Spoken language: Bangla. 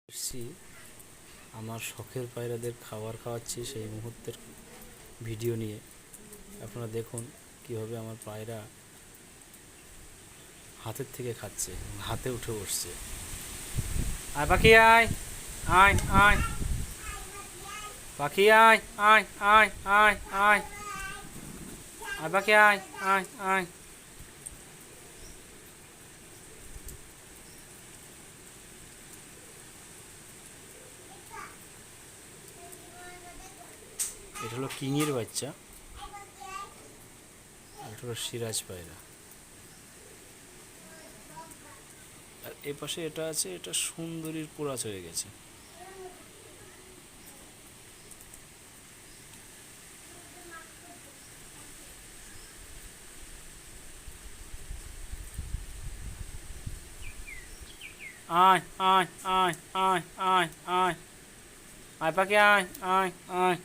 এসছি আমার শখের পায়রাদের খাবার খাওয়াচ্ছি সেই মুহূর্তের ভিডিও নিয়ে। আপনারা দেখুন কীভাবে আমার পায়রা হাতের থেকে খাচ্ছে, হাতে উঠে বসছে। আয় পাখি আয়, আয় আয় পাখি আয়, আয় আয় আয় আয় আয় পাখি আয়, আয় আয়। এটা হলো কিংয়ের বাচ্চা, আর এটা হলো সিরাজ পায়রা। আর এ পাশে এটা আছে, এটা সুন্দরীর পোড়াচ হয়ে গেছে। আয় আয় আয় আয় আয় আয় আয় পাখি আয়, আয় আয়।